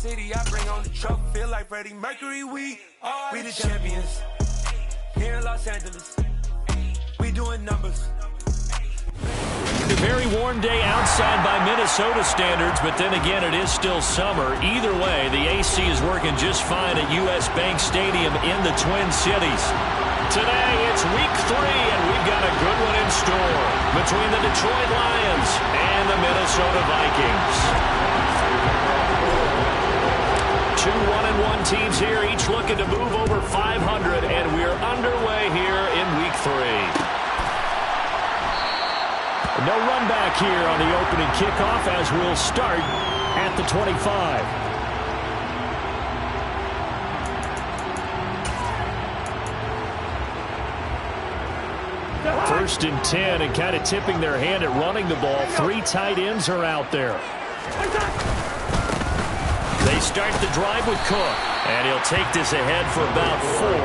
city, I bring on the truck. Feel like Freddie Mercury, we the champions. Here in Los Angeles, we doing numbers. A very warm day outside by Minnesota standards, but then again, it is still summer. Either way, the AC is working just fine at U.S. Bank Stadium in the Twin Cities. Today, it's week 3, and we've got a good one in store between the Detroit Lions and the Minnesota Vikings. 2 1-1 teams here, each looking to move over 500, and we're underway here in week 3. No run back here on the opening kickoff as we'll start at the 25. First and 10, and kind of tipping their hand at running the ball. 3 tight ends are out there. They start the drive with Cook, and he'll take this ahead for about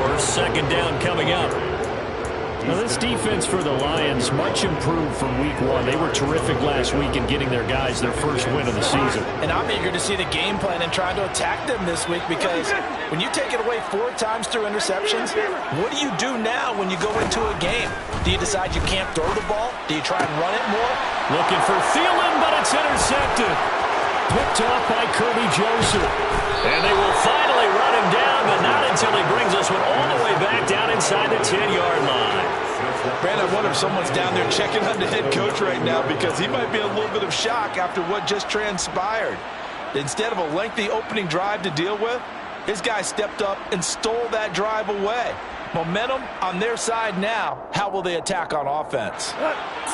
4. Second down coming up. Now this defense for the Lions, much improved from week 1. They were terrific last week in getting their guys their first win of the season. And I'm eager to see the game plan and trying to attack them this week, because when you take it away 4 times through interceptions, what do you do now when you go into a game? Do you decide you can't throw the ball? Do you try and run it more? Looking for Thielen, but it's intercepted. Picked off by Kirby Joseph. And they will finally run him down, but not until he brings this one all the way back down inside the 10-yard line. Brandon, I wonder if someone's down there checking on the head coach right now, because he might be in a little bit of shock after what just transpired. Instead of a lengthy opening drive to deal with, his guy stepped up and stole that drive away. Momentum on their side now. How will they attack on offense?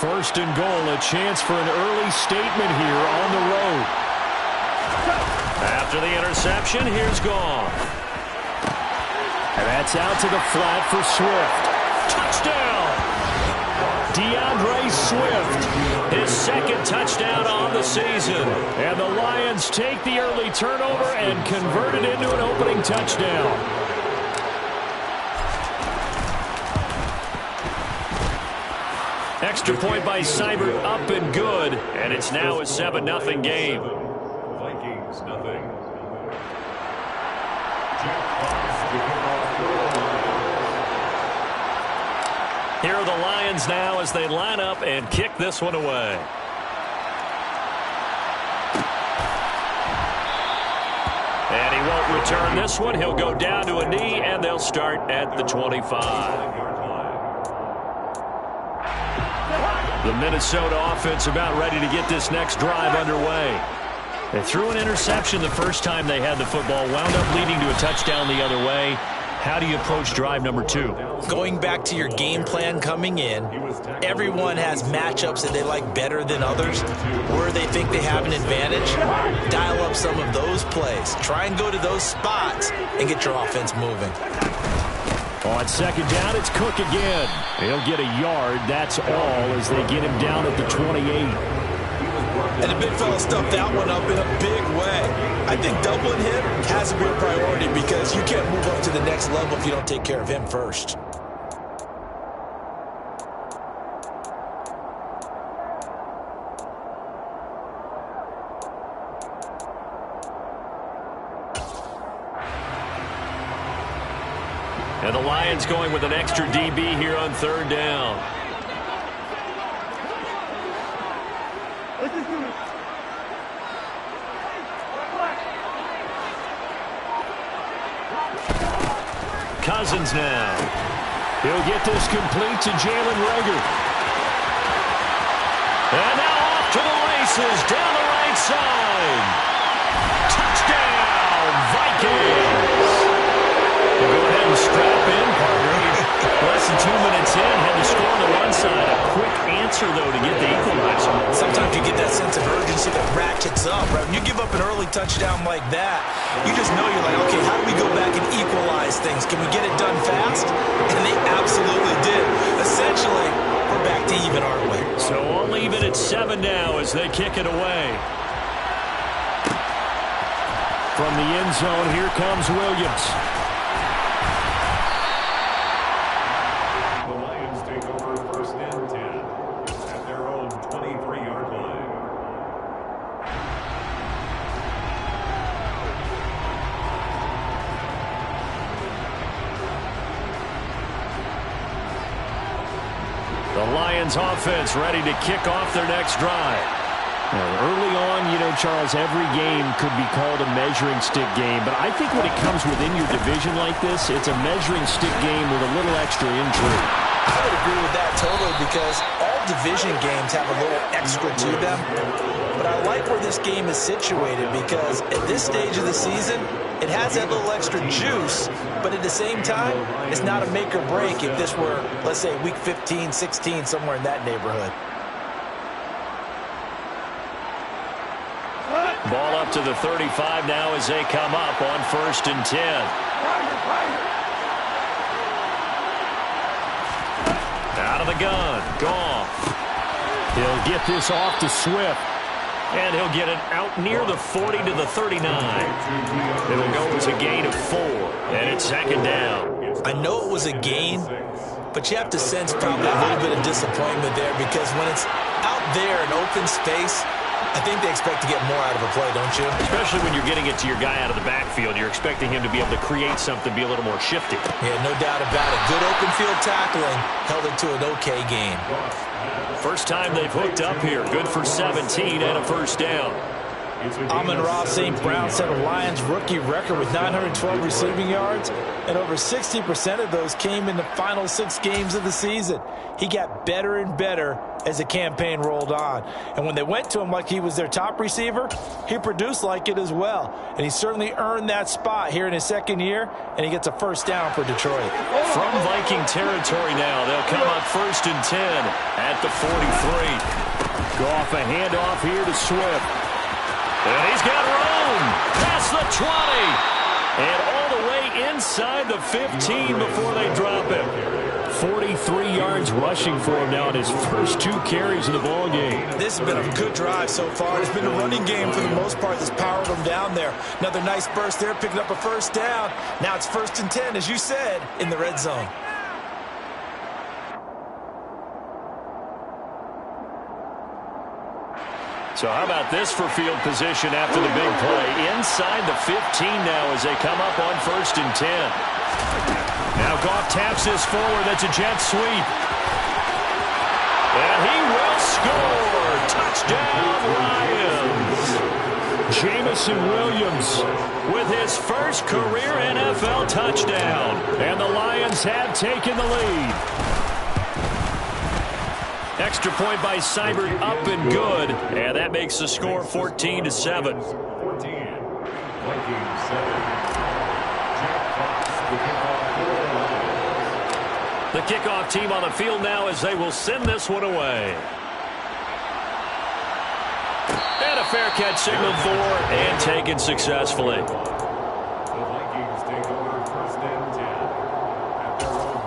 First and goal, a chance for an early statement here on the road. After the interception, here's Goff. And that's out to the flat for Swift. Touchdown! DeAndre Swift, his second touchdown on the season. And the Lions take the early turnover and convert it into an opening touchdown. Extra point by Seibert, up and good. And it's now a 7-0 game. Vikings, nothing. Here are the Lions now as they line up and kick this one away. And he won't return this one. He'll go down to a knee, and they'll start at the 25. The Minnesota offense about ready to get this next drive underway. They threw an interception the first time they had the football, wound up leading to a touchdown the other way. How do you approach drive number 2? Going back to your game plan coming in, everyone has matchups that they like better than others, where they think they have an advantage. Dial up some of those plays. Try and go to those spots and get your offense moving. On second down, it's Cook again. He'll get a yard. That's all as they get him down at the 28. And the big fella stuffed that one up in a big way. I think doubling him has to be a priority, because you can't move up to the next level if you don't take care of him first. And the Lions going with an extra DB here on third down. Cousins now. He'll get this complete to Jalen Reagor. And now off to the races down the right side. Touchdown, Vikings. We'll go ahead and strap in, partner. Less than 2 minutes in, had to score on the one side. A quick answer, though, to get the equalizer. Sometimes you get that sense of urgency that ratchets up, right? When you give up an early touchdown like that, you just know you're like, okay, how do we go back and equalize things? Can we get it done fast? And they absolutely did. Essentially, we're back to even, aren't we? So all even at 7 now as they kick it away. From the end zone, here comes Williams. The Lions take over first and 10 at their own 23-yard line. The Lions offense ready to kick off their next drive. Now, early on, you know, Charles, every game could be called a measuring stick game. But I think when it comes within your division like this, it's a measuring stick game with a little extra intrigue. I would agree with that totally because all division games have a little extra to them. But I like where this game is situated because at this stage of the season, it has that little extra juice, but at the same time, it's not a make or break if this were, let's say, week 15, 16, somewhere in that neighborhood. Ball up to the 35 now as they come up on 1st and 10. Out of the gun, Goff. He'll get this off to Swift. And he'll get it out near the 40 to the 39. It'll go as a gain of 4. And it's 2nd down. I know it was a gain, but you have to sense probably a little bit of disappointment there because when it's out there in open space, I think they expect to get more out of a play, don't you? Especially when you're getting it to your guy out of the backfield. You're expecting him to be able to create something, be a little more shifty. Yeah, no doubt about it. Good open field tackling held it to an okay gain. First time they've hooked up here. Good for 17 and a 1st down. Amon-Ra St. Brown set a Lions rookie record with 912 receiving yards, and over 60% of those came in the final 6 games of the season. He got better and better as the campaign rolled on. And when they went to him like he was their top receiver, he produced like it as well. And he certainly earned that spot here in his 2nd year, and he gets a 1st down for Detroit. From Viking territory now, they'll come up 1st and 10 at the 43. Goff a handoff here to Swift. And he's got room past the 20. And all the way inside the 15 before they drop him. 43 yards rushing for him now in his first 2 carries of the ball game. This has been a good drive so far. It's been a running game for the most part that's powered them down there. Another nice burst there, picking up a 1st down. Now it's 1st and 10, as you said, in the red zone. So how about this for field position after the big play? Inside the 15 now as they come up on 1st and 10. Now Goff taps this forward. That's a jet sweep. And he will score. Touchdown, Lions. Jamison Williams with his first career NFL touchdown. And the Lions have taken the lead. Extra point by Seibert up and good. And that makes the score 14-7. 14. Vikings 7. The kickoff team on the field now as they will send this one away. And a fair catch signaled for and taken successfully. The Vikings take over 1st and 10 at their own.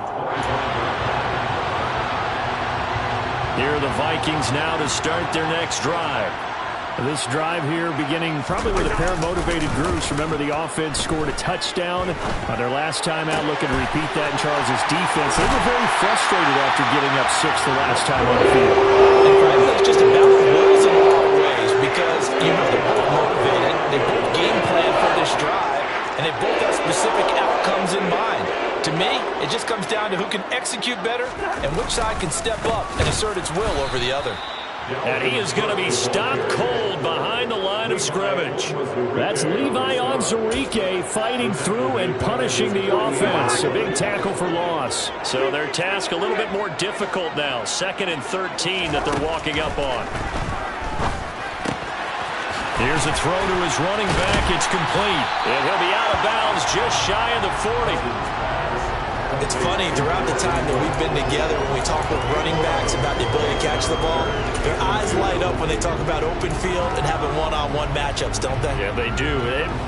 Here are the Vikings now to start their next drive. This drive here beginning probably with a pair of motivated groups. Remember, the offense scored a touchdown on their last time out, looking to repeat that in Charles's defense. They were very frustrated after giving up 6 the last time on the field. And frankly, it's just about the wills in a lot of ways because, you know, they're both motivated. They both game plan for this drive, and they both have specific outcomes in mind. To me, it just comes down to who can execute better and which side can step up and assert its will over the other. And he is going to be stopped cold behind the line of scrimmage. That's Levi Onwuzurike fighting through and punishing the offense. A big tackle for loss. So their task a little bit more difficult now. 2nd and 13 that they're walking up on. Here's a throw to his running back. It's complete. And he'll be out of bounds just shy of the 40. It's funny, throughout the time that we've been together, when we talk with running backs about the ability to catch the ball, their eyes light up when they talk about open field and having one-on-one matchups, don't they? Yeah, they do.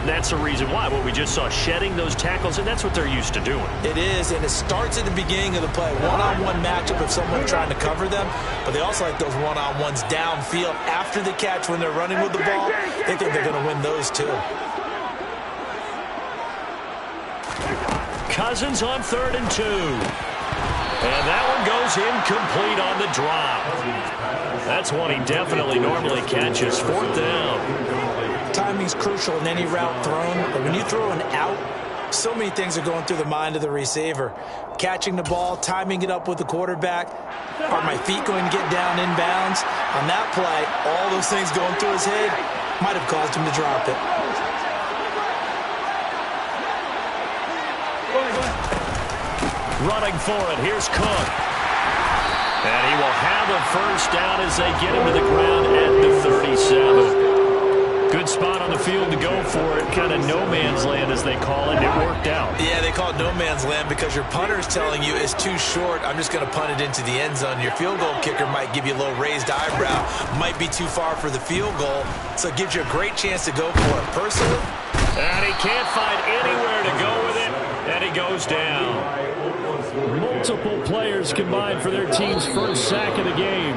That's the reason why. What we just saw, shedding those tackles, and that's what they're used to doing. It is, and it starts at the beginning of the play. One-on-one matchup if someone's trying to cover them, but they also like those one-on-ones downfield after the catch when they're running with the ball. They think they're going to win those too. Cousins on 3rd and 2. And that one goes incomplete on the drop. That's one he definitely normally catches. 4th down. Timing's crucial in any route thrown, but when you throw an out, So many things are going through the mind of the receiver. Catching the ball, timing it up with the quarterback. Are my feet going to get down inbounds? On that play, all those things going through his head might have caused him to drop it. Running for it, here's Cook. And he will have a first down as they get him to the ground at the 37. Good spot on the field to go for it. Kind of no man's land, as they call it. It worked out. Yeah, they call it no man's land because your punter's telling you it's too short. I'm just going to punt it into the end zone. Your field goal kicker might give you a little raised eyebrow. Might be too far for the field goal. So it gives you a great chance to go for it. Personally. And he can't find anywhere to go with it. And he goes down. Multiple players combined for their team's first sack of the game.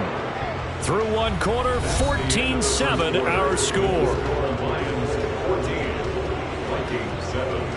Through one quarter, 14-7 our score. Lions 14, Vikings 7.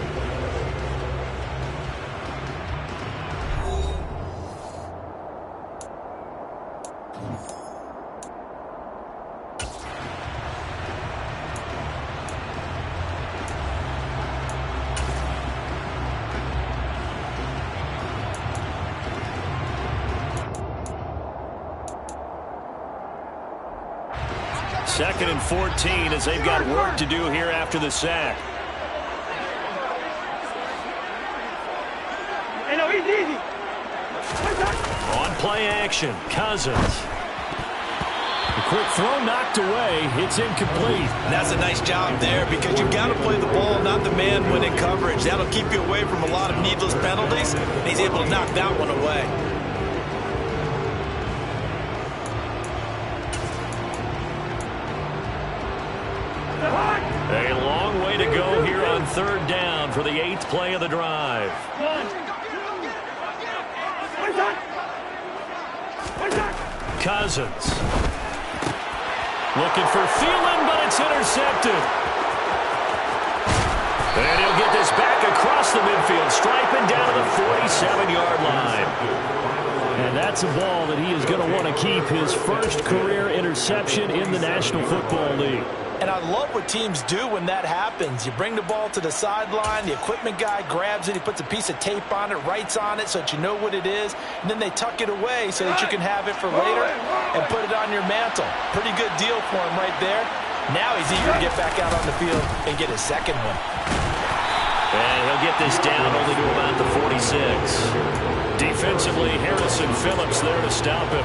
Second and 14 as they've got work to do here after the sack. On play action, Cousins. A quick throw knocked away. It's incomplete. That's a nice job there because you've got to play the ball, not the man when in coverage. That'll keep you away from a lot of needless penalties, and he's able to knock that one away. A long way to go here on third down for the 8th play of the drive. Cousins. Looking for Thielen, but it's intercepted. And he'll get this back across the midfield, striping down to the 47-yard line. And that's a ball that he is going to want to keep, his first career interception in the National Football League. And I love what teams do when that happens. You bring the ball to the sideline, the equipment guy grabs it, he puts a piece of tape on it, writes on it so that you know what it is, and then they tuck it away so that you can have it for later and put it on your mantle. Pretty good deal for him right there. Now he's eager to get back out on the field and get his second one. And he'll get this down only to about the 46. Defensively, Harrison Phillips there to stop him.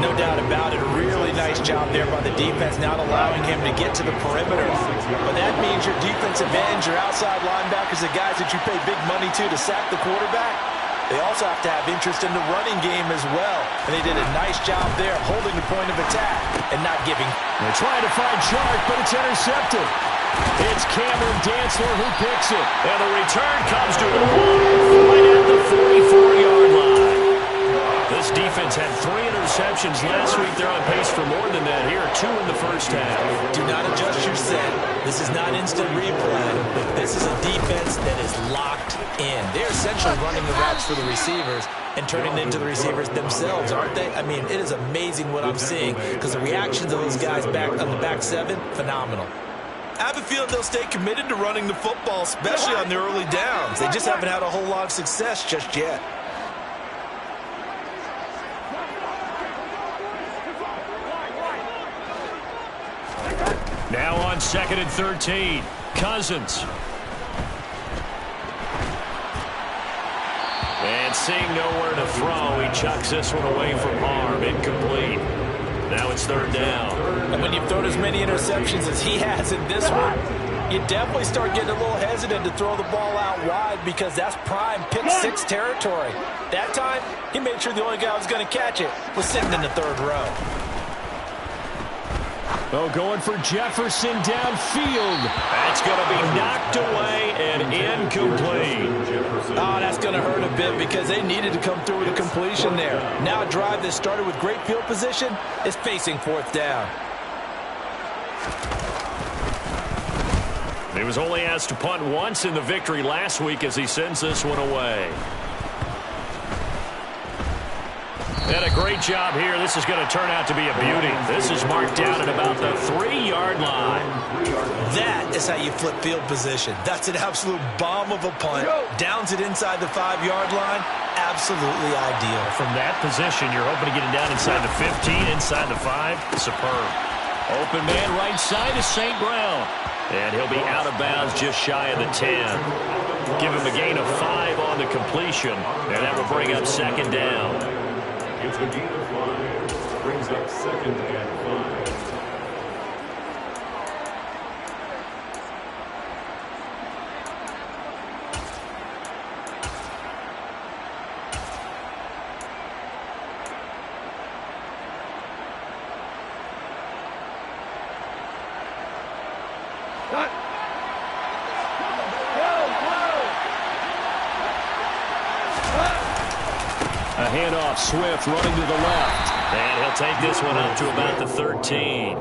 No doubt about it. A really nice job there by the defense, not allowing him to get to the perimeter. But that means your defensive ends, your outside linebackers, the guys that you pay big money to sack the quarterback, they also have to have interest in the running game as well. And they did a nice job there holding the point of attack and not giving. They're trying to find Chark, but it's intercepted. It's Cameron Dantzler who picks it. And the return comes to him right at the 44-yard line. This defense had 3 interceptions last week. They're on pace for more than that here. 2 in the first half. Do not adjust your set. This is not instant replay. This is a defense that is locked in. They're essentially running the routes for the receivers and turning them into the receivers themselves, aren't they? I mean, it is amazing what I'm seeing because the reactions of those guys back on the back 7, phenomenal. I have a feeling they'll stay committed to running the football, especially on the early downs. They just haven't had a whole lot of success just yet. Now on 2nd and 13, Cousins. And seeing nowhere to throw, he chucks this one away from harm. Incomplete. Now it's 3rd down. And when you've thrown as many interceptions as he has in this one, you definitely start getting a little hesitant to throw the ball out wide because that's prime pick 6 territory. That time, he made sure the only guy who was going to catch it was sitting in the 3rd row. Oh, going for Jefferson downfield. That's going to be knocked away and incomplete. Oh, that's going to hurt a bit because they needed to come through with a completion there. Now a drive that started with great field position is facing 4th down. He was only asked to punt once in the victory last week as he sends this one away. And a great job here. This is going to turn out to be a beauty. This is marked down at about the 3-yard line. That is how you flip field position. That's an absolute bomb of a punt. Downs it inside the 5-yard line. Absolutely ideal. From that position, you're hoping to get it down inside the 15, inside the 5. Superb. Open man right side is St. Brown. And he'll be out of bounds just shy of the 10. Give him a gain of 5 on the completion. And that will bring up second down. It's a gain of 5. Brings up second and 5. A handoff, Swift running to the left. And he'll take this one up to about the 13.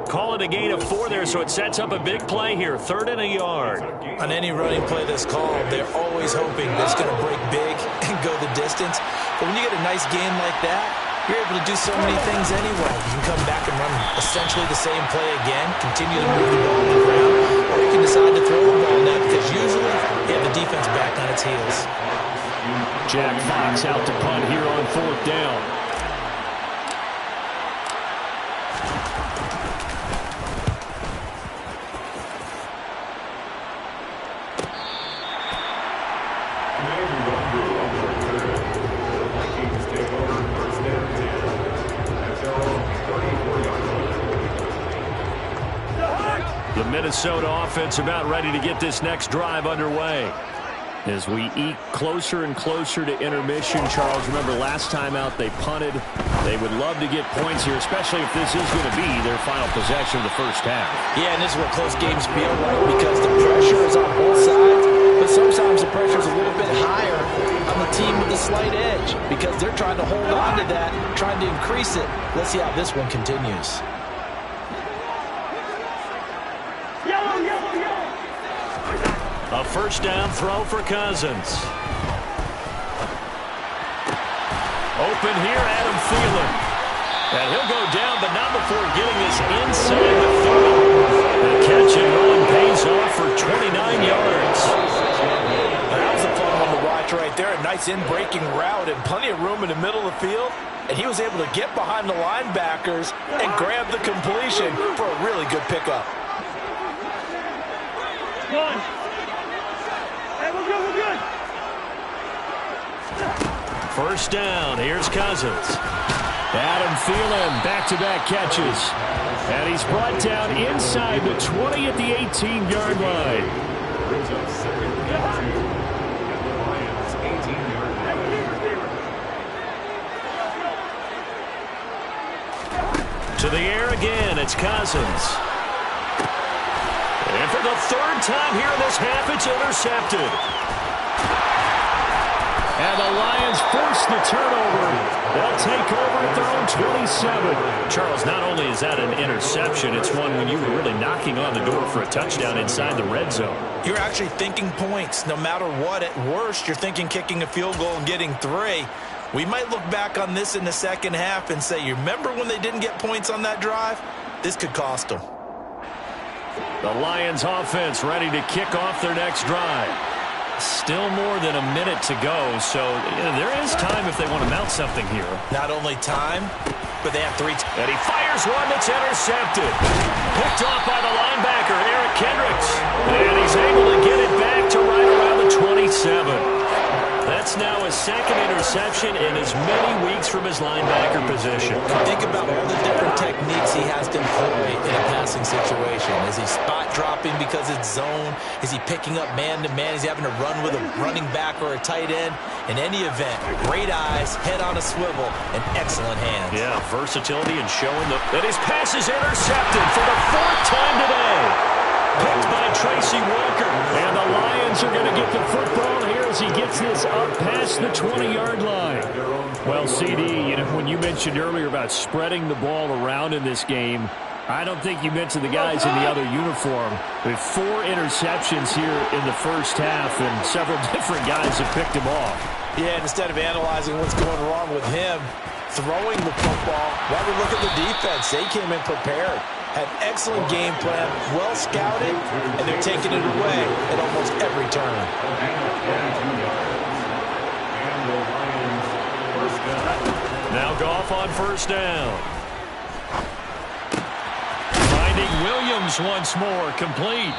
Call it a gain of 4 there, so it sets up a big play here. 3rd and a yard. On any running play that's called, they're always hoping that it's going to break big and go the distance. But when you get a nice gain like that, you're able to do so many things anyway. You can come back and run essentially the same play again, continue to move the ball on the ground, or you can decide to throw the ball now because usually you have the defense back on its heels. Jack Fox out to punt here on 4th down. The Minnesota offense about ready to get this next drive underway. As we eke closer and closer to intermission, Charles, remember last time out they punted. They would love to get points here, especially if this is going to be their final possession of the first half. Yeah, and this is what close games feel like because the pressure is on both sides, but sometimes the pressure is a little bit higher on the team with the slight edge because they're trying to hold on to that, trying to increase it. Let's see how this one continues. A first down throw for Cousins. Open here, Adam Thielen. And he'll go down, but not before getting this inside the 30. The catch and run pays off for 29 yards. That was a fun one to watch right there. A nice in-breaking route and plenty of room in the middle of the field. And he was able to get behind the linebackers and grab the completion for a really good pickup. First down, here's Cousins. Adam Thielen, back-to-back catches. And he's brought down inside the 20 at the 18-yard line. Brings up second and 2 at the Lions' 18-yard line. To the air again, it's Cousins. And for the 3rd time here in this half, it's intercepted. And the Lions force the turnover. They'll take over at their own 27. Charles, not only is that an interception, it's one when you were really knocking on the door for a touchdown inside the red zone. You're actually thinking points. No matter what, at worst, you're thinking kicking a field goal and getting 3. We might look back on this in the second half and say, you remember when they didn't get points on that drive? This could cost them. The Lions offense ready to kick off their next drive. Still more than a minute to go, so there is time if they want to mount something here. Not only time, but they have 3. And he fires one that's intercepted. Picked off by the linebacker, Eric Kendricks. And he's able to get it back to right around the 27. That's now his 2nd interception in as many weeks from his linebacker position. Think about all the different techniques he has to employ in a passing situation. Is he spot dropping because it's zone? Is he picking up man-to-man? Is he having to run with a running back or a tight end? In any event, great eyes, head on a swivel, and excellent hands. Yeah, versatility and showing that his pass is intercepted for the 4th time today. Picked by Tracy Walker. And the Lions are going to get the football here as he gets this up past the 20-yard line. Well, CD, when you mentioned earlier about spreading the ball around in this game, I don't think you mentioned the guys in the other uniform. With 4 interceptions here in the first half, and several different guys have picked him off. Yeah, and instead of analyzing what's going wrong with him, throwing the football, while we look at the defense, they came in prepared. Had excellent game plan, well scouted, and they're taking it away at almost every turn. Now Goff on first down. Finding Williams once more, complete.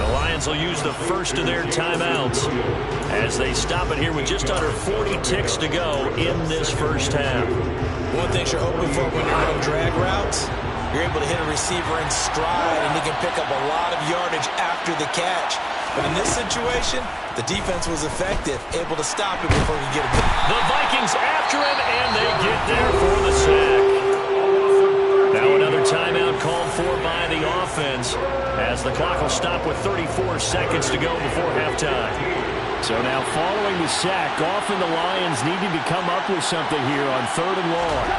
The Lions will use the first of their timeouts as they stop it here with just under 40 ticks to go in this first half. One thing you're hoping for when you're on drag routes, you're able to hit a receiver in stride, and he can pick up a lot of yardage after the catch. But in this situation, the defense was effective, able to stop it before he could get it. The Vikings after him, and they get there for the sack. Now another timeout called for by the offense, as the clock will stop with 34 seconds to go before halftime. So now following the sack, Goff and the Lions needing to come up with something here on 3rd and long.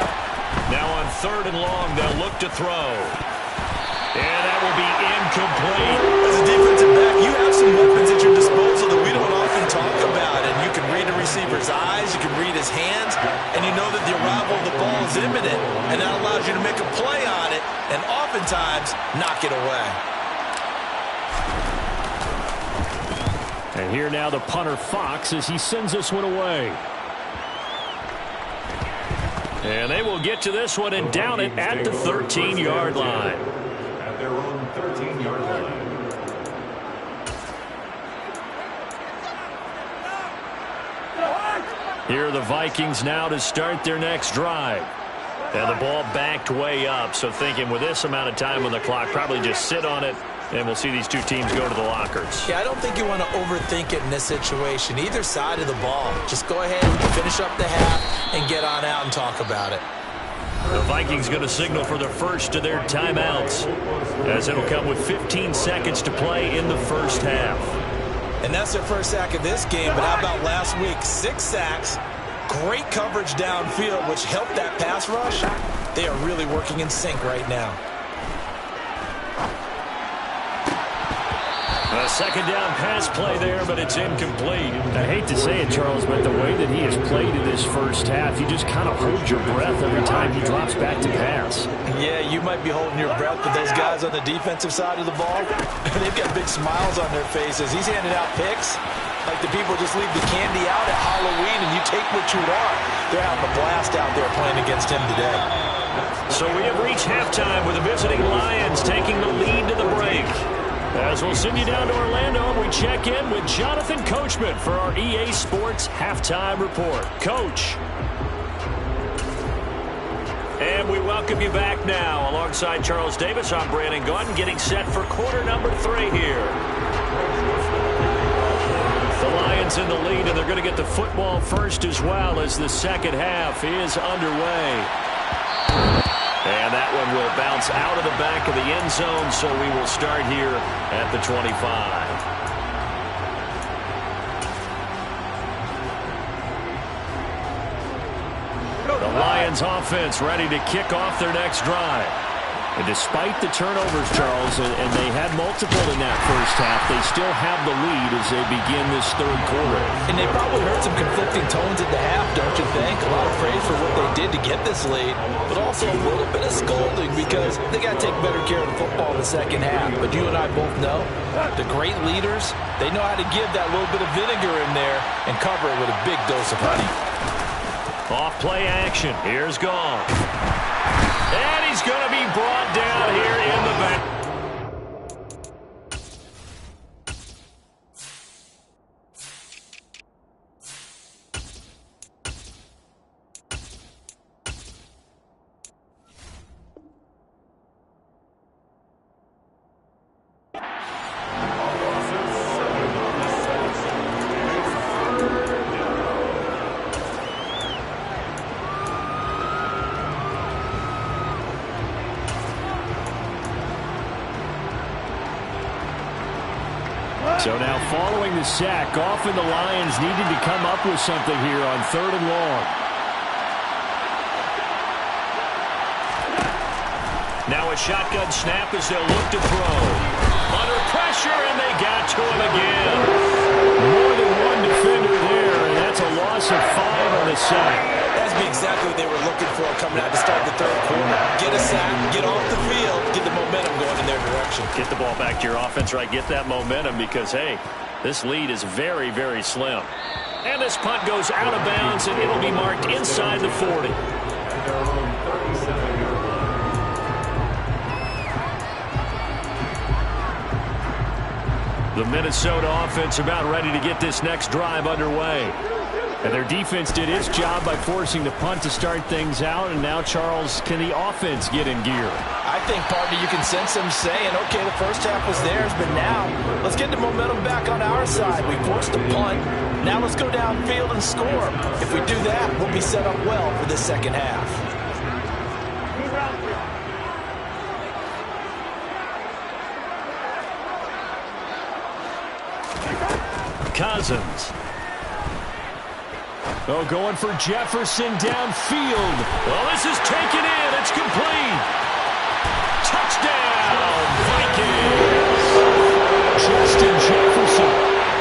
Now on 3rd and long, they'll look to throw. And that will be incomplete. As a defensive back, you have some weapons at your disposal that we don't often talk about. And you can read a receiver's eyes, you can read his hands, and you know that the arrival of the ball is imminent. And that allows you to make a play on it and oftentimes knock it away. And here now the punter Fox as he sends this one away. And they will get to this one and down it at the 13-yard line. At their own 13-yard line. Here are the Vikings now to start their next drive. And the ball backed way up, so thinking with this amount of time on the clock, probably just sit on it, and we'll see these two teams go to the lockers. Yeah, I don't think you want to overthink it in this situation. Either side of the ball. Just go ahead and finish up the half and get on out and talk about it. The Vikings going to signal for the first of their timeouts, as it'll come with 15 seconds to play in the first half. And that's their first sack of this game, but how about last week? 6 sacks, great coverage downfield, which helped that pass rush. They are really working in sync right now. A second down pass play there, but it's incomplete. I hate to say it, Charles, but the way that he has played in this first half, you just kind of hold your breath every time he drops back to pass. Yeah, you might be holding your breath, but those guys on the defensive side of the ball, they've got big smiles on their faces. He's handing out picks like the people just leave the candy out at Halloween and you take what you want. They're having a blast out there playing against him today. So we have reached halftime with the visiting Lions taking the lead to the break. As we'll send you down to Orlando, and we check in with Jonathan Coachman for our EA Sports Halftime Report. Coach. And we welcome you back now. Alongside Charles Davis, I'm Brandon Gaudin, getting set for quarter number 3 here. The Lions in the lead, and they're going to get the football first as well as the second half is underway. And that one will bounce out of the back of the end zone, so we will start here at the 25. The Lions offense ready to kick off their next drive. And despite the turnovers, Charles, and they had multiple in that first half, they still have the lead as they begin this third quarter. And they probably heard some conflicting tones at the half, don't you think? A lot of praise for what they did to get this lead, but also a little bit of scolding because they got to take better care of the football in the second half. But you and I both know the great leaders, they know how to give that little bit of vinegar in there and cover it with a big dose of honey. Off play action. Here's Goff. And he's going to be brought down here in the back. So now following the sack, Goff and the Lions needed to come up with something here on 3rd and long. Now a shotgun snap as they'll look to throw. Under pressure, and they got to him again. More than one defender there, and that's a loss of 5 on the sack. That's exactly what they were looking for coming out to start the third quarter. Get a sack, get off the field, get the momentum going in their direction. Get the ball back to your offense, right? Get that momentum because, hey, this lead is very, very slim. And this punt goes out of bounds, and it'll be marked inside the 40. The Minnesota offense about ready to get this next drive underway. And their defense did its job by forcing the punt to start things out. And now, Charles, can the offense get in gear? I think, partner, you can sense them saying, okay, the first half was theirs, but now let's get the momentum back on our side. We forced the punt. Now let's go downfield and score. If we do that, we'll be set up well for this second half. Cousins. Oh, going for Jefferson downfield. Well, this is taken in. It's complete. Touchdown, Vikings. Justin Jefferson,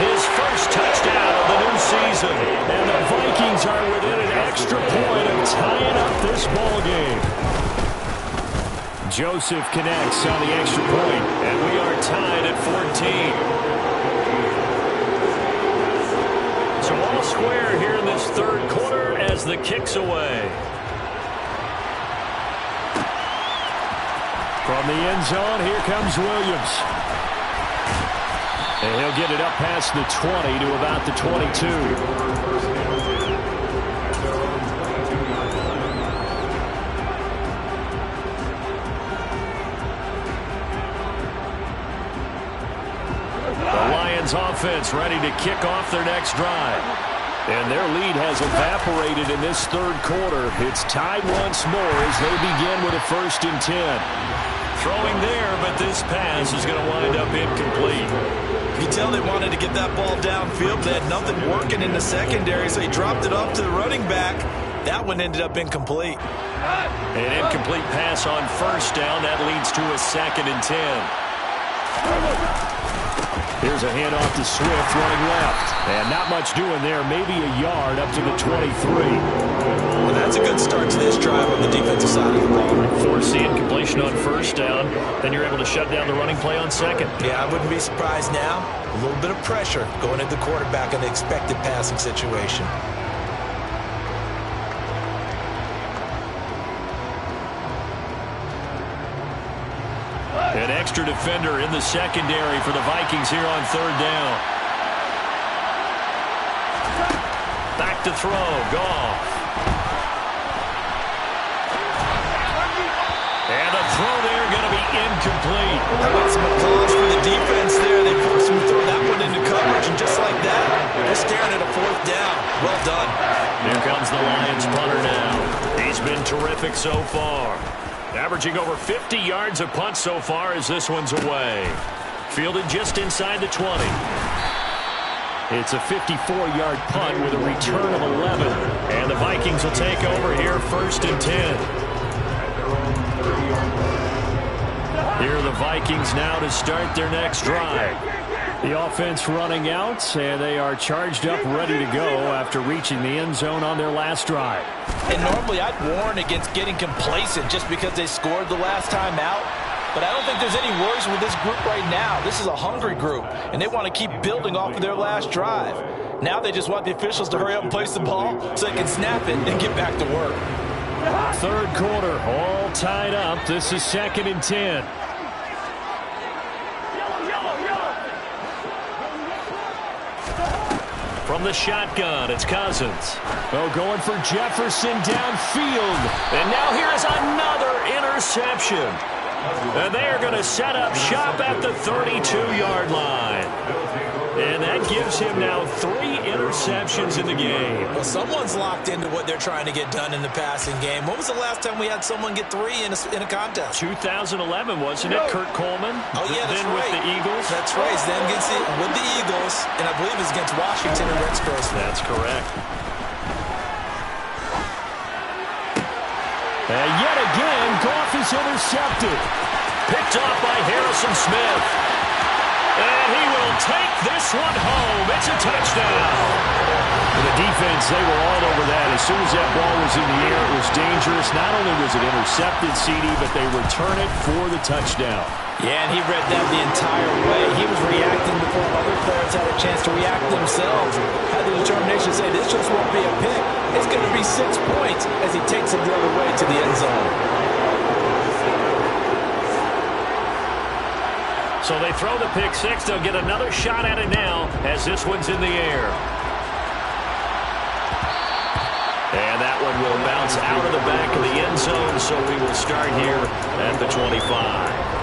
his first touchdown of the new season. And the Vikings are within an extra point of tying up this ball game. Joseph connects on the extra point, and we are tied at 14. So all square here in this third quarter as the kick's away. From the end zone, here comes Williams. And he'll get it up past the 20 to about the 22. Offense ready to kick off their next drive. And their lead has evaporated in this third quarter. It's tied once more as they begin with a 1st and 10. Throwing there, but this pass is going to wind up incomplete. You can tell they wanted to get that ball downfield. They had nothing working in the secondary, so he dropped it off to the running back. That one ended up incomplete. An incomplete pass on 1st down. That leads to a 2nd and 10. Here's a handoff to Swift running left. And not much doing there. Maybe a yard up to the 23. Well, that's a good start to this drive on the defensive side of the ball. Force the incompletion on 1st down. Then you're able to shut down the running play on 2nd. Yeah, I wouldn't be surprised now. A little bit of pressure going at the quarterback in the expected passing situation. An extra defender in the secondary for the Vikings here on 3rd down. Back to throw. Goff. And the throw there going to be incomplete. How about some applause for the defense there? They forced him to throw that one into coverage, and just like that, they're staring at a 4th down. Well done. Here comes the Lions punter now. He's been terrific so far. Averaging over 50 yards a punt so far as this one's away. Fielded just inside the 20. It's a 54-yard punt with a return of 11. And the Vikings will take over here 1st and 10. Here are the Vikings now to start their next drive. The offense running out, and they are charged up, ready to go after reaching the end zone on their last drive. And normally I'd warn against getting complacent just because they scored the last time out. But I don't think there's any worries with this group right now. This is a hungry group, and they want to keep building off of their last drive. Now they just want the officials to hurry up and place the ball so they can snap it and get back to work. 3rd quarter, all tied up. This is 2nd and 10. From the shotgun, it's Cousins. Oh, going for Jefferson downfield. And now here's another interception. And they are going to set up shop at the 32-yard line. And that gives him now 3 interceptions in the game. Well, someone's locked into what they're trying to get done in the passing game. When was the last time we had someone get 3 in a contest? 2011, wasn't it? Kurt Coleman? Oh, yeah, that's then right. With the Eagles? That's right. Then with the Eagles, and I believe it's against Washington and Rex Grossman. That's correct. And yet again, Goff is intercepted. Picked off by Harrison Smith. And he will take this one home. It's a touchdown. For the defense, they were all over that. As soon as that ball was in the air, it was dangerous. Not only was it intercepted, CD, but they return it for the touchdown. Yeah, and he read that the entire way. He was reacting before other players had a chance to react themselves. Had the determination to say, this just won't be a pick. It's going to be 6 points as he takes it the other way to the end zone. So they throw the pick six. They'll get another shot at it now as this one's in the air. And that one will bounce out of the back of the end zone, so we will start here at the 25.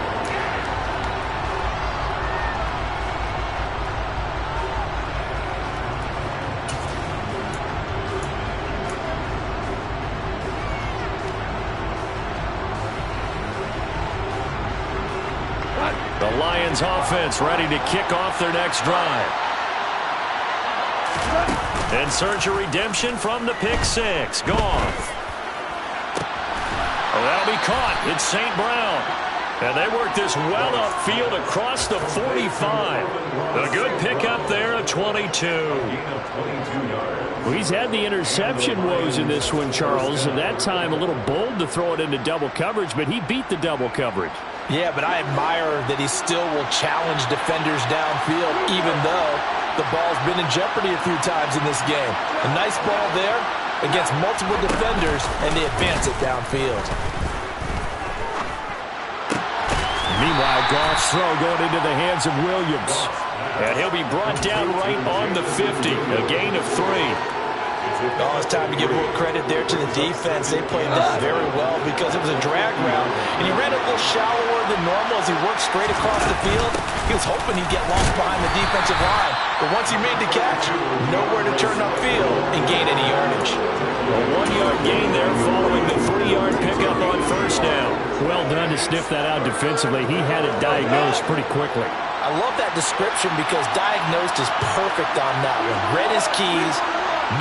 The Lions offense ready to kick off their next drive. In search of redemption from the pick six. Goff. Oh, that'll be caught. It's St. Brown. And they work this well upfield across the 45. A good pickup there at 22. Well, he's had the interception woes in this one, Charles. And that time a little bold to throw it into double coverage, but he beat the double coverage. Yeah, but I admire that he still will challenge defenders downfield, even though the ball's been in jeopardy a few times in this game. A nice ball there against multiple defenders, and they advance it downfield. Meanwhile, Goff's throw going into the hands of Williams. And he'll be brought down right on the 50. A gain of 3. Oh, it's time to give more credit there to the defense. They played that very well because it was a drag route, and he ran a little shallower than normal as he worked straight across the field. He was hoping he'd get lost behind the defensive line, but once he made the catch, nowhere to turn upfield and gain any yardage. A 1-yard gain there following the 3-yard pickup on first down. Well done to sniff that out defensively. He had it diagnosed pretty quickly. I love that description because diagnosed is perfect on that one. Read his keys,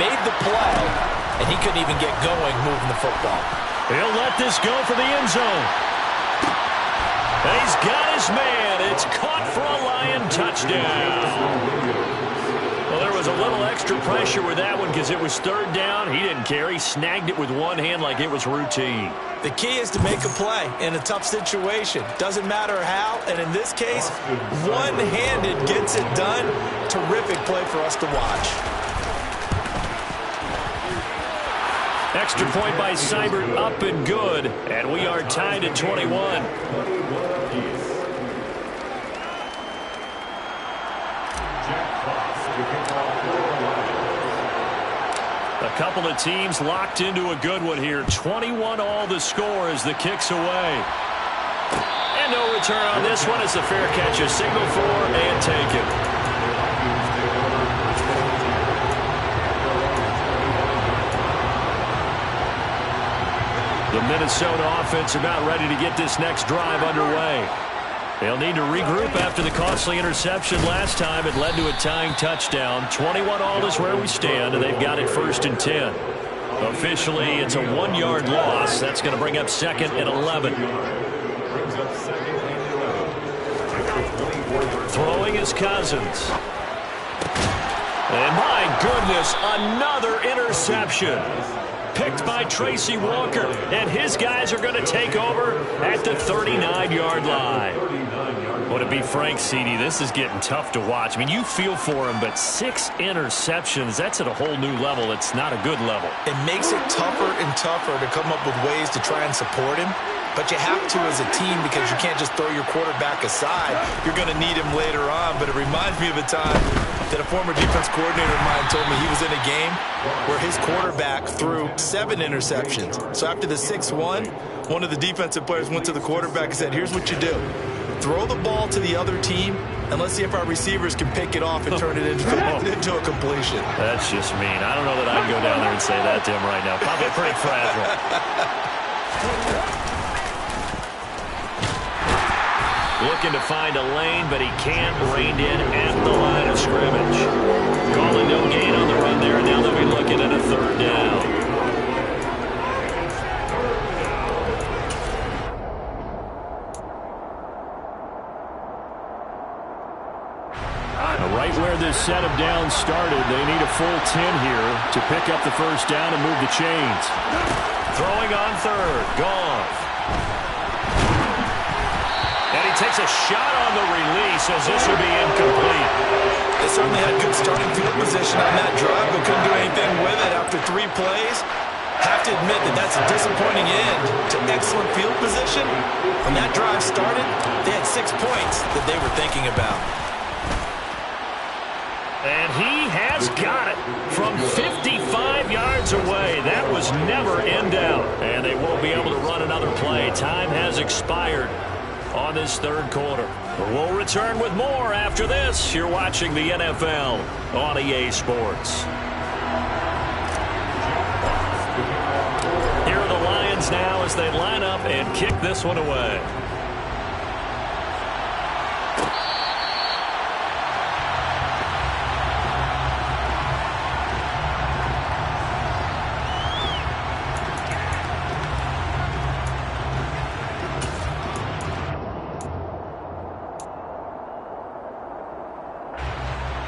made the play, and he couldn't even get going moving the football. He'll let this go for the end zone. And he's got his man. It's caught for a Lion touchdown. Well, there was a little extra pressure with that one because it was third down. He didn't care. He snagged it with one hand like it was routine. The key is to make a play in a tough situation. Doesn't matter how, and in this case, one-handed gets it done. Terrific play for us to watch. Extra point by Seibert, up and good. And we are tied at 21. A couple of teams locked into a good one here. 21 all the score as the kick's away. And no return on this one as the fair catch is signaled for and taken. The Minnesota offense about ready to get this next drive underway. They'll need to regroup after the costly interception last time. It led to a tying touchdown. 21 all is where we stand, and they've got it 1st and 10. Officially, it's a 1-yard loss. That's going to bring up 2nd and 11. Throwing is Cousins. And my goodness, another interception. Picked by Tracy Walker, and his guys are going to take over at the 39-yard line. Would it be Frank, CD? This is getting tough to watch. I mean, you feel for him, but 6 interceptions, that's at a whole new level. It's not a good level. It makes it tougher and tougher to come up with ways to try and support him. But you have to as a team because you can't just throw your quarterback aside. You're going to need him later on. But it reminds me of a time that a former defense coordinator of mine told me he was in a game where his quarterback threw 7 interceptions. So after the 6-1, one of the defensive players went to the quarterback and said, here's what you do. Throw the ball to the other team, and let's see if our receivers can pick it off and turn it into a completion. That's just mean. I don't know that I'd go down there and say that to him right now. Probably pretty fragile. Looking to find a lane, but he can't. Reined in at the line of scrimmage. Calling no gain on the run there, and now they'll be looking at a 3rd down. right where this set of downs started. They need a full 10 here to pick up the first down and move the chains. Throwing on third. Goff. And he takes a shot on the release as this will be incomplete. They certainly had good starting field position on that drive, but couldn't do anything with it after 3 plays. Have to admit that that's a disappointing end to excellent field position. When that drive started, they had 6 points that they were thinking about. And he has got it from 55 yards away. That was never in doubt. And they won't be able to run another play. Time has expired on this third quarter. We'll return with more after this. You're watching the NFL on EA Sports. Here are the Lions now as they line up and kick this one away.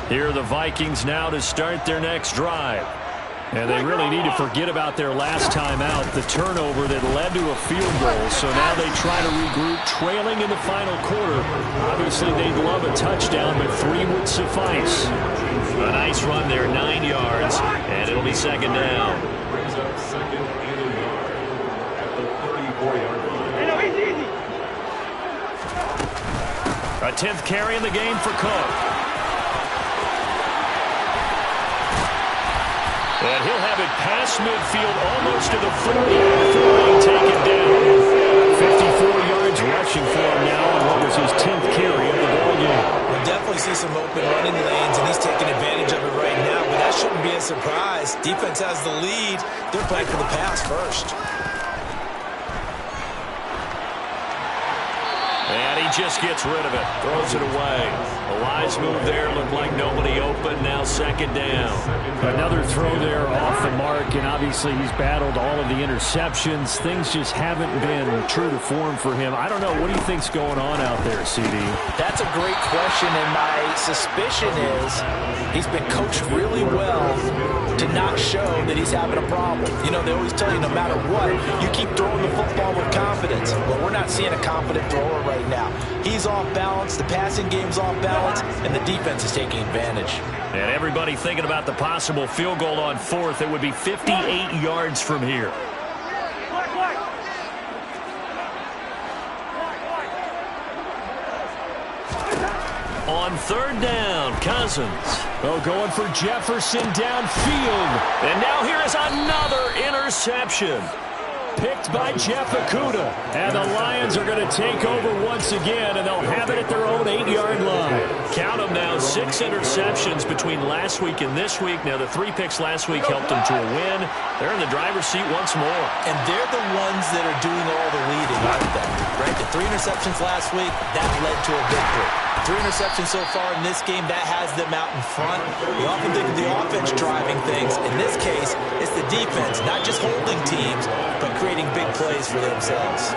Here are the Vikings now to start their next drive. And they really need to forget about their last time out, the turnover that led to a field goal. So now they try to regroup, trailing in the final quarter. Obviously, they'd love a touchdown, but 3 would suffice. A nice run there, 9 yards, and it'll be second down. Brings up second and a yard at the 34-yard line. A 10th carry in the game for Cook. And he'll have it past midfield almost to the 40 before being taken down. 54 yards rushing for him now on what was his 10th carry of the ball game. We'll definitely see some open running lanes, and he's taking advantage of it right now, but that shouldn't be a surprise. Defense has the lead. They're playing for the pass first. And he just gets rid of it. Throws it away. A wise move there. Looked like nobody open. Now second down. Another throw there off the mark, and obviously he's battled all of the interceptions. Things just haven't been true to form for him. I don't know. What do you think's going on out there, CD? That's a great question, and my suspicion is he's been coached really well to not show that he's having a problem. You know, they always tell you no matter what, you keep throwing the football with confidence. Well, we're not seeing a confident thrower right now. He's off balance, the passing game's off balance, and the defense is taking advantage. And everybody thinking about the possible field goal on fourth. It would be 58 yards from here. On third down, Cousins. Oh, going for Jefferson downfield. And now here is another interception. Picked by Jeff Okudah. And the Lions are going to take over once again, and they'll have it at their own 8-yard line. Count them now, 6 interceptions between last week and this week. Now, the 3 picks last week helped them to a win. They're in the driver's seat once more. And they're the ones that are doing all the leading, aren't they? Right? The 3 interceptions last week, that led to a victory. 3 interceptions so far in this game, that has them out in front. We often think of the offense driving things. In this case, it's the defense, not just holding teams, but creating big plays for themselves.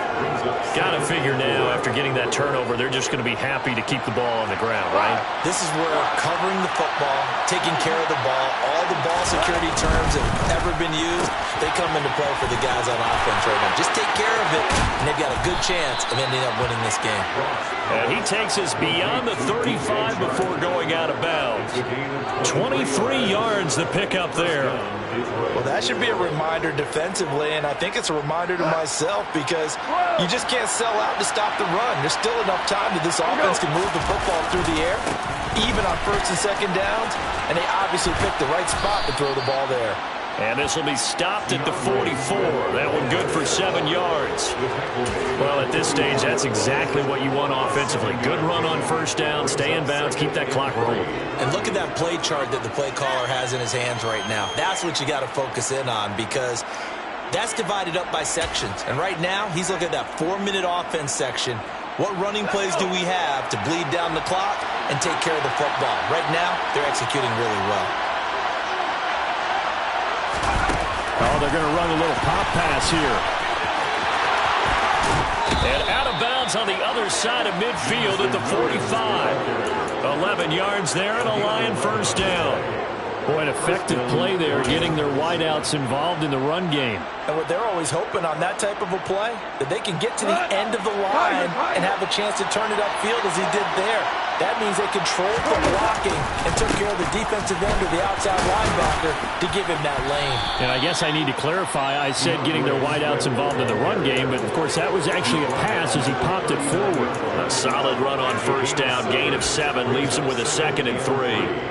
Got to figure now, after getting that turnover, they're just going to be happy to keep the ball on the ground, right? This is where covering the football, taking care of the ball, all the ball security terms that have ever been used, they come into play for the guys on offense right now. Just take care of it, and they've got a good chance of ending up winning this game. And he takes us beyond the 35 before going out of bounds. 23 yards to pick up there. Well, that should be a reminder defensively, and I think it's a reminder to myself because you just can't sell out to stop the run. There's still enough time that this offense can move the football through the air, even on first and second downs, and they obviously picked the right spot to throw the ball there. And this will be stopped at the 44. That one good for 7 yards. Well, at this stage, that's exactly what you want offensively. Good run on first down, stay in bounds, keep that clock rolling. And look at that play chart that the play caller has in his hands right now. That's what you got to focus in on because that's divided up by sections. And right now, he's looking at that 4-minute offense section. What running plays do we have to bleed down the clock and take care of the football? Right now, they're executing really well. Oh, they're going to run a little pop pass here. And out of bounds on the other side of midfield at the 45. 11 yards there and a Lion first down. Boy, an effective play there, getting their wideouts involved in the run game. And what they're always hoping on that type of a play, that they can get to the end of the line and have a chance to turn it upfield as he did there. That means they controlled the blocking and took care of the defensive end of the outside linebacker to give him that lane. And I guess I need to clarify, I said getting their wideouts involved in the run game, but of course that was actually a pass as he popped it forward. A solid run on first down, gain of 7, leaves him with a 2nd and 3.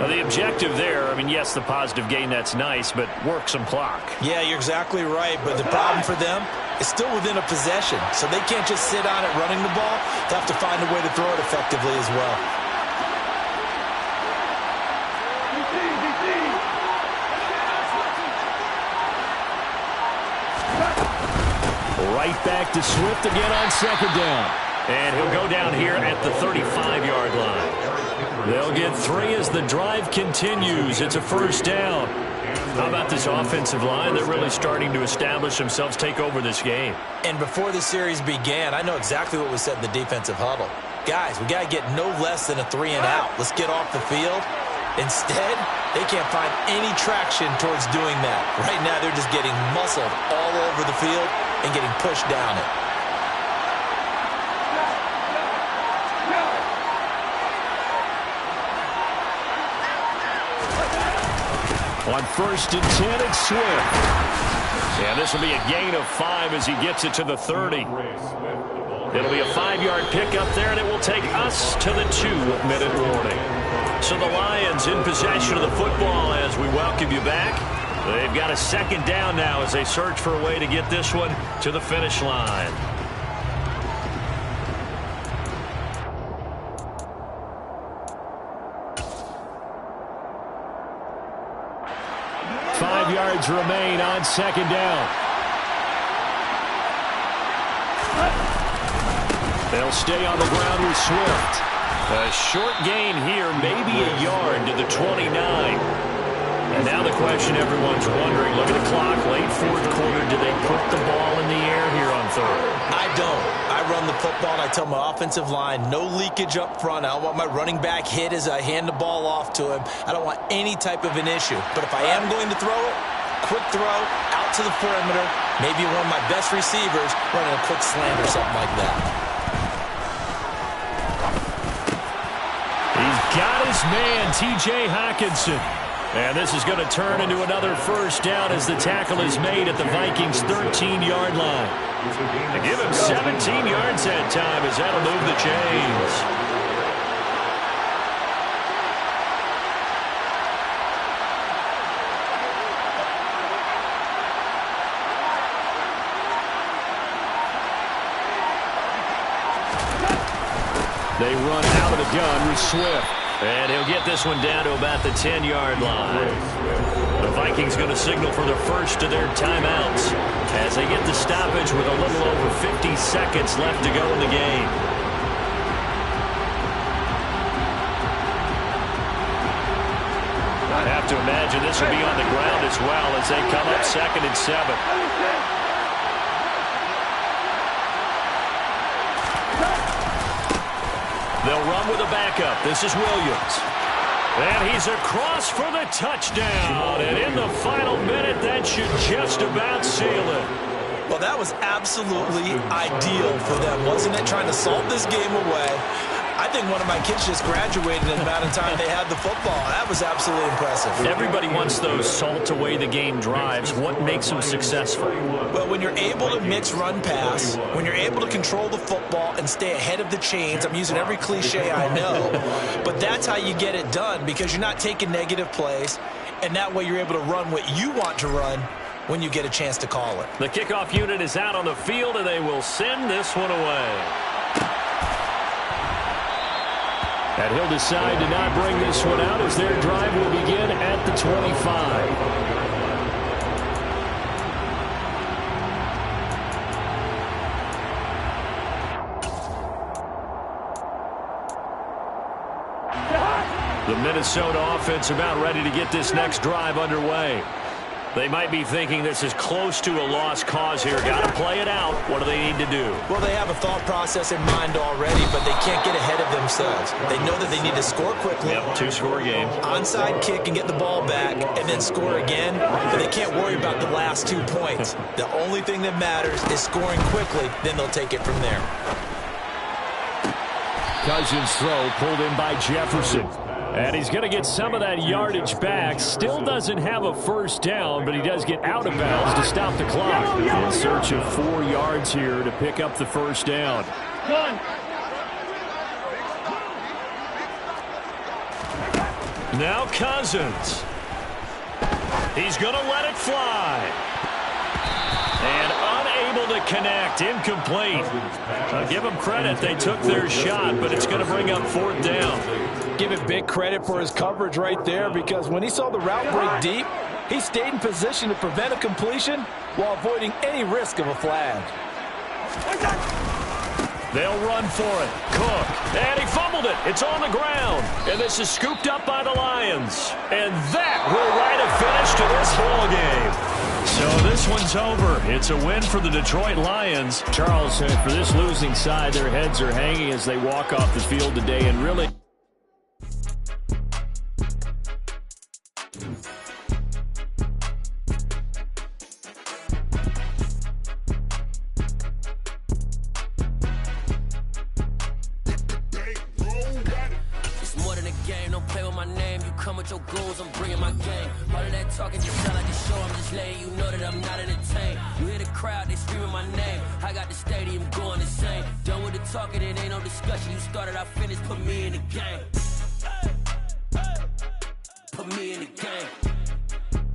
Now, the objective there, I mean, yes, the positive gain, that's nice, but work some clock. Yeah, you're exactly right, but the problem for them is still within a possession, so they can't just sit on it running the ball. They have to find a way to throw it effectively as well. Right back to Swift again on 2nd down. And he'll go down here at the 35-yard line. They'll get 3 as the drive continues. It's a first down. How about this offensive line? They're really starting to establish themselves, take over this game. And before the series began, I know exactly what was said in the defensive huddle. Guys, we got to get no less than a 3 and out. Let's get off the field. Instead, they can't find any traction towards doing that. Right now, they're just getting muscled all over the field and getting pushed down it. On 1st and 10, it's Swift. Yeah, this will be a gain of 5 as he gets it to the 30. It'll be a 5-yard pickup there, and it will take us to the 2-minute warning. So the Lions in possession of the football as we welcome you back. They've got a 2nd down now as they search for a way to get this one to the finish line. Five yards remain on 2nd down. They'll stay on the ground with Swift. A short gain here, maybe a yard to the 29. And now the question everyone's wondering, look at the clock, late 4th quarter, do they put the ball in the air here on 3rd? I don't. I run the football and I tell my offensive line, no leakage up front. I don't want my running back hit as I hand the ball off to him. I don't want any type of an issue. But if I am going to throw it, quick throw, out to the perimeter, maybe one of my best receivers running a quick slant or something like that. He's got his man, T.J. Hockenson. And this is going to turn into another first down as the tackle is made at the Vikings' 13-yard line. They give him 17 yards that time as that'll move the chains. They run out of the gun with Swift. And he'll get this one down to about the 10-yard line. The Vikings going to signal for the first of their timeouts as they get the stoppage with a little over 50 seconds left to go in the game. I have to imagine this will be on the ground as well as they come up 2nd and 7. They'll run with a backup. This is Williams. And he's across for the touchdown. And in the final minute, that should just about seal it. Well, that was absolutely ideal for them, wasn't it? Trying to salt this game away. I think one of my kids just graduated in the amount of time they had the football. That was absolutely impressive. Everybody wants those salt-away-the-game drives. What makes them successful? Well, when you're able to mix run-pass, when you're able to control the football and stay ahead of the chains, I'm using every cliche I know, but that's how you get it done because you're not taking negative plays, and that way you're able to run what you want to run when you get a chance to call it. The kickoff unit is out on the field, and they will send this one away. And he'll decide to not bring this one out as their drive will begin at the 25. The Minnesota offense about ready to get this next drive underway. They might be thinking this is close to a lost cause here. Got to play it out. What do they need to do? Well, they have a thought process in mind already, but they can't get ahead of themselves. They know that they need to score quickly. Yep, two-score game. Onside kick and get the ball back and then score again, but they can't worry about the last 2 points. The only thing that matters is scoring quickly, then they'll take it from there. Cousins' throw pulled in by Jefferson. And he's going to get some of that yardage back. Still doesn't have a first down, but he does get out of bounds to stop the clock. In search of 4 yards here to pick up the first down. Now Cousins. He's going to let it fly. And unable to connect. Incomplete. I'll give them credit. They took their shot, but it's going to bring up 4th down. Give it big credit for his coverage right there, because when he saw the route break deep, he stayed in position to prevent a completion while avoiding any risk of a flag. They'll run for it. Cook. And he fumbled it. It's on the ground. And this is scooped up by the Lions. And that will write a finish to this ball game. So this one's over. It's a win for the Detroit Lions. Charles, for this losing side, their heads are hanging as they walk off the field today, and really your goals, I'm bringing my game. All of that talking just sound like a show. I'm just letting you know that I'm not entertained. You hear the crowd, they screaming my name. I got the stadium going insane. Done with the talking, it ain't no discussion. You started, I finished, put me in the game. Put me in the game.